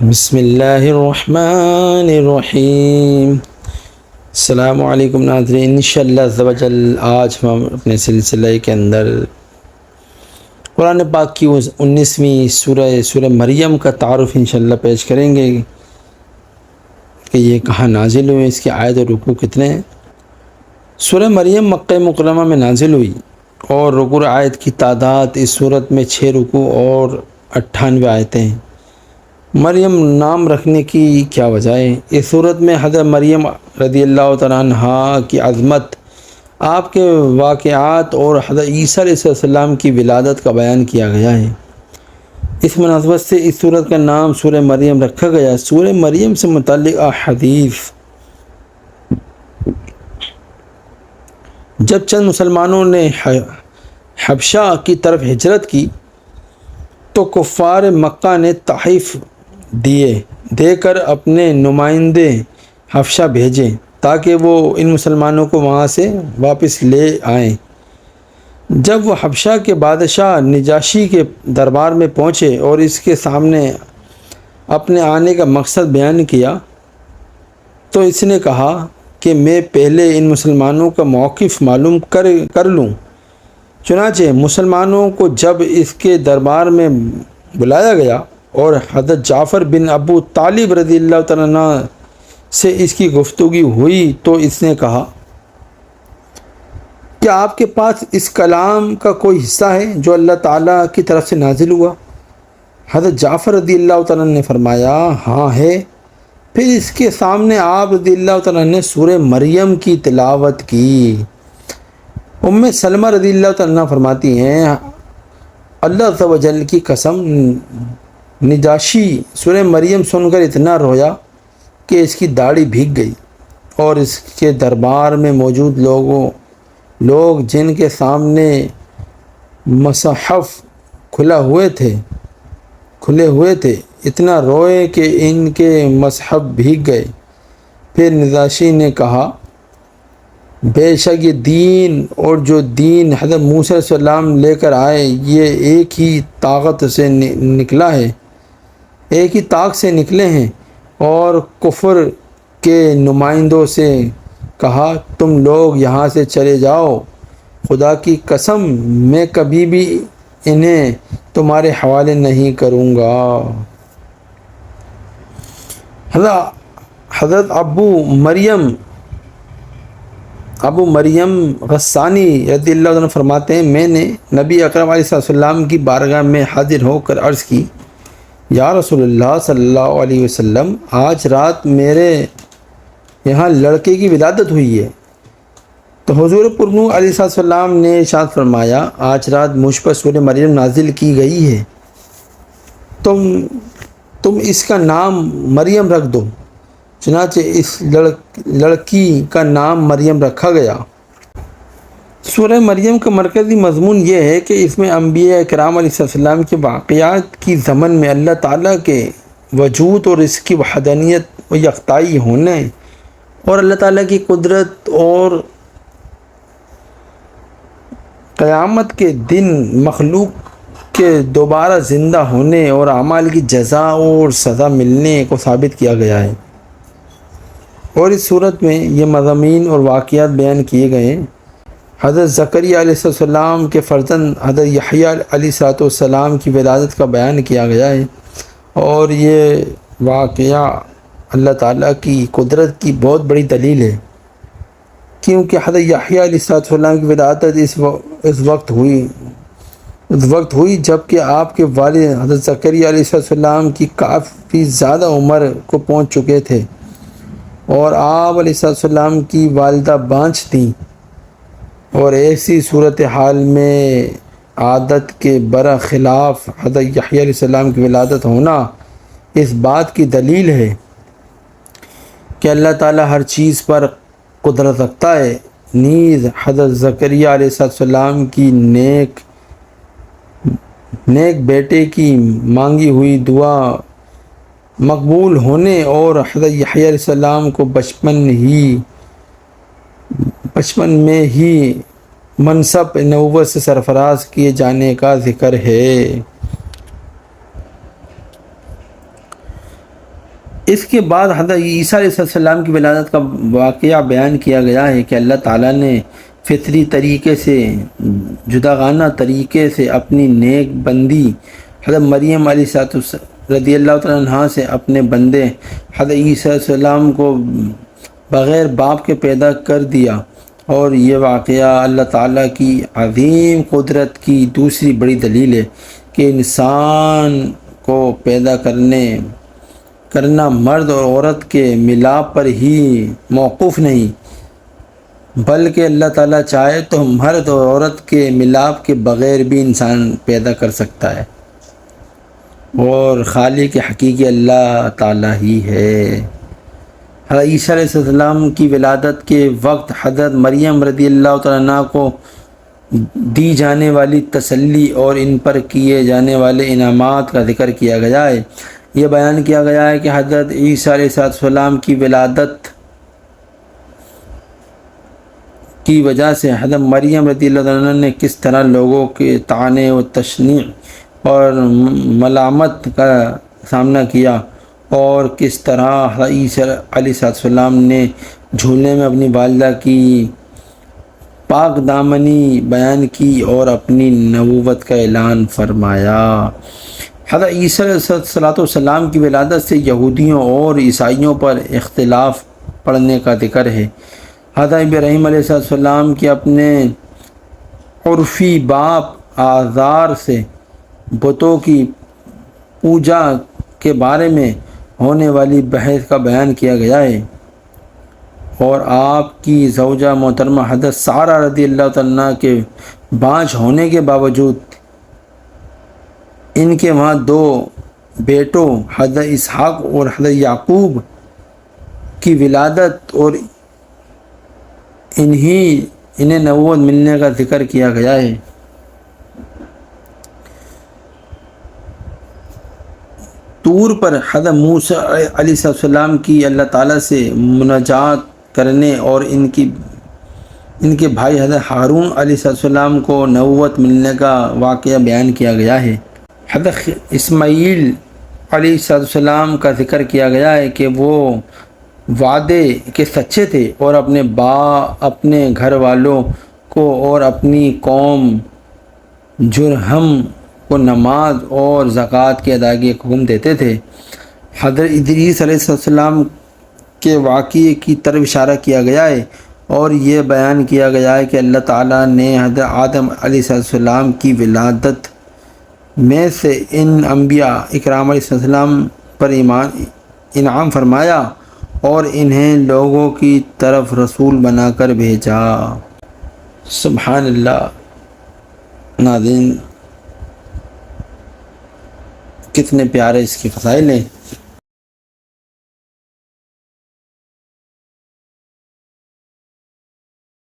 بسم اللہ الرحمن الرحیم۔ السلام علیکم ناظرین، انشاءاللہ عز و جل آج ہم اپنے سلسلے کے اندر قرآن پاک کی 19ویں سورہ مریم کا تعارف انشاءاللہ پیش کریں گے کہ یہ کہاں نازل ہوئی، اس کے آیت اور رکوع کتنے ہیں۔ سورہ مریم مکہ مکرمہ میں نازل ہوئی اور رکوع آیت کی تعداد اس صورت میں 6 رکوع اور 98 آیتیں ہیں۔ مریم نام رکھنے کی کیا وجہ ہے؟ اس صورت میں حضرت مریم رضی اللہ تعالیٰ عنہا کی عظمت، آپ کے واقعات اور حضرت عیسیٰ علیہ السلام کی ولادت کا بیان کیا گیا ہے۔ اس مناسبت سے اس صورت کا نام سورہ مریم رکھا گیا۔ سورہ مریم سے متعلق احادیث: جب چند مسلمانوں نے حبشہ کی طرف ہجرت کی تو کفار مکہ نے تحائف دے کر اپنے نمائندے حبشہ بھیجے تاکہ وہ ان مسلمانوں کو وہاں سے واپس لے آئیں۔ جب وہ حبشہ کے بادشاہ نجاشی کے دربار میں پہنچے اور اس کے سامنے اپنے آنے کا مقصد بیان کیا تو اس نے کہا کہ میں پہلے ان مسلمانوں کا موقف معلوم کر لوں۔ چنانچہ مسلمانوں کو جب اس کے دربار میں بلایا گیا اور حضرت جعفر بن ابو طالب رضی اللہ تعالیٰ عنہ سے اس کی گفتگو ہوئی تو اس نے کہا، کیا آپ کے پاس اس کلام کا کوئی حصہ ہے جو اللہ تعالیٰ کی طرف سے نازل ہوا؟ حضرت جعفر رضی اللہ تعالیٰ نے فرمایا، ہاں ہے۔ پھر اس کے سامنے آپ رضی اللہ تعالیٰ نے سورہ مریم کی تلاوت کی۔ ام سلمہ رضی اللہ تعالیٰ فرماتی ہیں، اللہ عز و جل کی قسم، نجاشی سورہ مریم سن کر اتنا رویا کہ اس کی داڑھی بھیگ گئی، اور اس کے دربار میں موجود لوگ جن کے سامنے مصحف کھلے ہوئے تھے اتنا روئے کہ ان کے مصحف بھیگ گئے۔ پھر نجاشی نے کہا، بے شک یہ دین اور جو دین حضرت موسیٰ علیہ السلام لے کر آئے یہ ایک ہی طاقت سے نکلا ہے، ایک ہی طاقت سے نکلے ہیں۔ اور کفر کے نمائندوں سے کہا، تم لوگ یہاں سے چلے جاؤ، خدا کی قسم میں کبھی بھی انہیں تمہارے حوالے نہیں کروں گا۔ حضرت ابو مریم غسانی رضی اللہ عنہ فرماتے ہیں، میں نے نبی اکرم علیہ السلام کی بارگاہ میں حاضر ہو کر عرض کی، یا رسول اللہ صلی اللہ علیہ وسلم، آج رات میرے یہاں لڑکے کی ولادت ہوئی ہے۔ تو حضور پرنور علیہ السلام نے ارشاد فرمایا، آج رات مجھ پر سورہ مریم نازل کی گئی ہے، تم اس کا نام مریم رکھ دو۔ چنانچہ اس لڑکی کا نام مریم رکھا گیا۔ سورہ مریم کا مرکزی مضمون یہ ہے کہ اس میں انبیاء کرام علیہ السلام کے واقعات کی ضمن میں اللہ تعالیٰ کے وجود اور اس کی وحدانیت و یکتائی ہونے اور اللہ تعالیٰ کی قدرت اور قیامت کے دن مخلوق کے دوبارہ زندہ ہونے اور اعمال کی جزا اور سزا ملنے کو ثابت کیا گیا ہے۔ اور اس صورت میں یہ مضامین اور واقعات بیان کیے گئے ہیں۔ حضرت زکریا علیہ السلام کے فرزند حضرت یحییٰ علیہ السلام کی ولادت کا بیان کیا گیا ہے، اور یہ واقعہ اللہ تعالیٰ کی قدرت کی بہت بڑی دلیل ہے، کیونکہ حضرت یحییٰ علیہ السلام کی ولادت اس وقت ہوئی جب کہ آپ کے والد حضرت زکریا علیہ السلام کی کافی زیادہ عمر کو پہنچ چکے تھے، اور آپ علیہ السلام کی والدہ بانجھ تھیں، اور ایسی صورتحال میں عادت کے برخلاف حضرت یحییٰ علیہ السلام کی ولادت ہونا اس بات کی دلیل ہے کہ اللہ تعالیٰ ہر چیز پر قدرت رکھتا ہے۔ نیز حضرت زکریا علیہ السلام کی نیک بیٹے کی مانگی ہوئی دعا مقبول ہونے اور حضرت یحییٰ علیہ السلام کو بچپن میں ہی منصب نبوت سے سرفراز کیے جانے کا ذکر ہے۔ اس کے بعد حضرت عیسیٰ علیہ السلام کی ولادت کا واقعہ بیان کیا گیا ہے کہ اللہ تعالیٰ نے فطری طریقے سے، جداگانہ طریقے سے اپنی نیک بندی حضرت مریم علیہ رضی اللہ تعالیٰ عنہا سے اپنے بندے حضرت عیسیٰ علیہ السلام کو بغیر باپ کے پیدا کر دیا، اور یہ واقعہ اللہ تعالیٰ کی عظیم قدرت کی دوسری بڑی دلیل ہے کہ انسان کو پیدا کرنا مرد اور عورت کے ملاپ پر ہی موقوف نہیں، بلکہ اللہ تعالیٰ چاہے تو مرد اور عورت کے ملاپ کے بغیر بھی انسان پیدا کر سکتا ہے، اور خالق حقیقی اللہ تعالیٰ ہی ہے۔ حضرت عیسیٰ علیہ السلام کی ولادت کے وقت حضرت مریم رضی اللہ تعالیٰ عنہ کو دی جانے والی تسلی اور ان پر کیے جانے والے انعامات کا ذکر کیا گیا ہے۔ یہ بیان کیا گیا ہے کہ حضرت عیسیٰ علیہ السلام کی ولادت کی وجہ سے حضرت مریم رضی اللہ عنہ نے کس طرح لوگوں کے طعنے و تشنیع اور ملامت کا سامنا کیا، اور کس طرح حضرت عیسیٰ علیہ السلام نے جھولے میں اپنی والدہ کی پاک دامنی بیان کی اور اپنی نبوت کا اعلان فرمایا۔ حضرت عیسیٰ علیہ السلام کی ولادت سے یہودیوں اور عیسائیوں پر اختلاف پڑنے کا ذکر ہے۔ حضرت ابراہیم علیہ السلام کے اپنے عرفی باپ آزار سے بتوں کی پوجا کے بارے میں ہونے والی بحث کا بیان کیا گیا ہے، اور آپ کی زوجہ محترمہ حضرت سارہ رضی اللہ تعالیٰ کے بانجھ ہونے کے باوجود ان کے وہاں 2 بیٹوں حضرت اسحاق اور حضرت یعقوب کی ولادت اور انہیں نبوت ملنے کا ذکر کیا گیا ہے۔ طور پر حضرت موسیٰ علیہ السلام کی اللہ تعالیٰ سے مناجات کرنے اور ان کے بھائی حضرت ہارون علیہ السلام کو نبوت ملنے کا واقعہ بیان کیا گیا ہے۔ حضرت اسماعیل علیہ السلام کا ذکر کیا گیا ہے کہ وہ وعدے کے سچے تھے اور اپنے گھر والوں کو اور اپنی قوم جرہم کو نماز اور زکوٰۃ کی ادائیگی کا حکم دیتے تھے۔ حضرت ادریس علیہ السلام کے واقعے کی طرف اشارہ کیا گیا ہے، اور یہ بیان کیا گیا ہے کہ اللہ تعالیٰ نے حضرت آدم علیہ السلام کی ولادت میں سے ان انبیاء اکرام علیہ السلام پر انعام فرمایا اور انہیں لوگوں کی طرف رسول بنا کر بھیجا۔ سبحان اللہ۔ ناظرین، کتنے پیارے اس کے فضائل ہیں۔